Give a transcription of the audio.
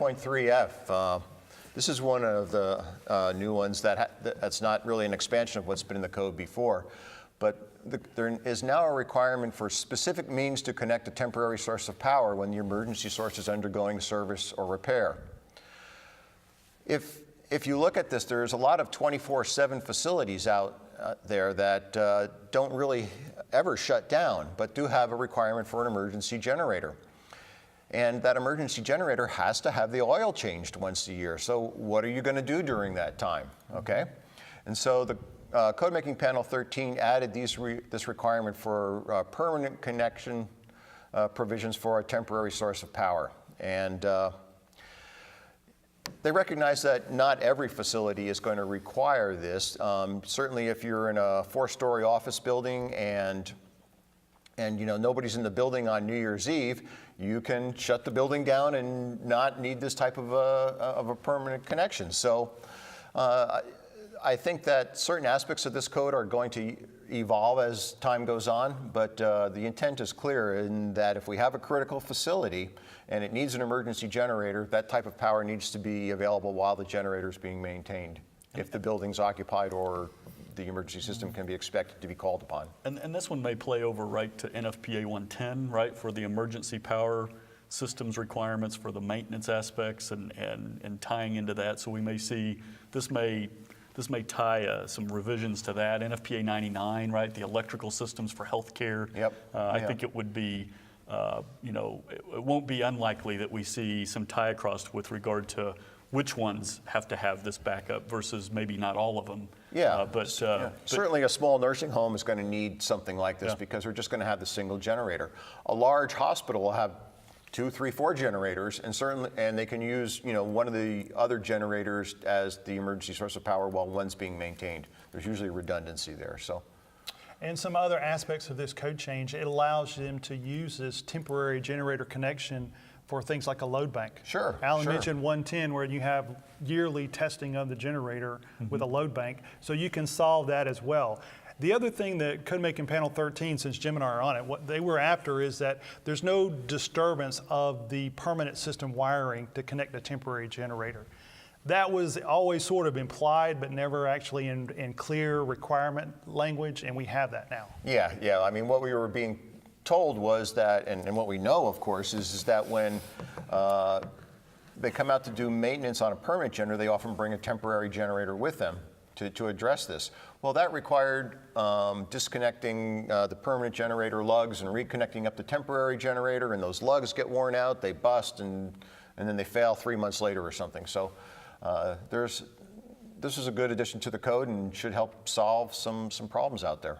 .3F. This is one of the new ones that's not really an expansion of what's been in the code before, but there is now a requirement for specific means to connect a temporary source of power when the emergency source is undergoing service or repair. If you look at this, there's a lot of 24/7 facilities out there that don't really ever shut down, but do have a requirement for an emergency generator. And that emergency generator has to have the oil changed once a year. So what are you going to do during that time? Okay, and so the Code Making Panel 13 added this requirement for permanent connection provisions for a temporary source of power. And they recognize that not every facility is going to require this. Certainly if you're in a 4-story office building and you know nobody's in the building on New Year's Eve, you can shut the building down and not need this type of a permanent connection. So I think that certain aspects of this code are going to evolve as time goes on, but the intent is clear in that if we have a critical facility and it needs an emergency generator, that type of power needs to be available while the generator is being maintained, if the building's occupied or the emergency system can be expected to be called upon. And this one may play over right to NFPA 110, right, for the emergency power systems requirements for the maintenance aspects and tying into that. So we may see, this may tie some revisions to that. NFPA 99, right, the electrical systems for healthcare. Yep. I think it would be, you know, it won't be unlikely that we see some tie across with regard to which ones have to have this backup versus maybe not all of them. Yeah, but certainly a small nursing home is going to need something like this because they're just going to have the single generator. A large hospital will have 2, 3, 4 generators, and they can use one of the other generators as the emergency source of power while one's being maintained. There's usually redundancy there. So. And some other aspects of this code change, it allows them to use this temporary generator connection for things like a load bank. Sure. Alan mentioned 110 where you have yearly testing of the generator with a load bank, so you can solve that as well. The other thing that Code Making Panel 13, since Jim and I are on it, what they were after is that there's no disturbance of the permanent system wiring to connect a temporary generator. That was always sort of implied, but never actually in clear requirement language, and we have that now. Yeah. I mean, what we were being told was that, and what we know, of course, is that when they come out to do maintenance on a permanent generator, they often bring a temporary generator with them to address this. Well, that required disconnecting the permanent generator lugs and reconnecting up the temporary generator, and those lugs get worn out, they bust, and then they fail 3 months later or something. So this is a good addition to the code and should help solve some problems out there.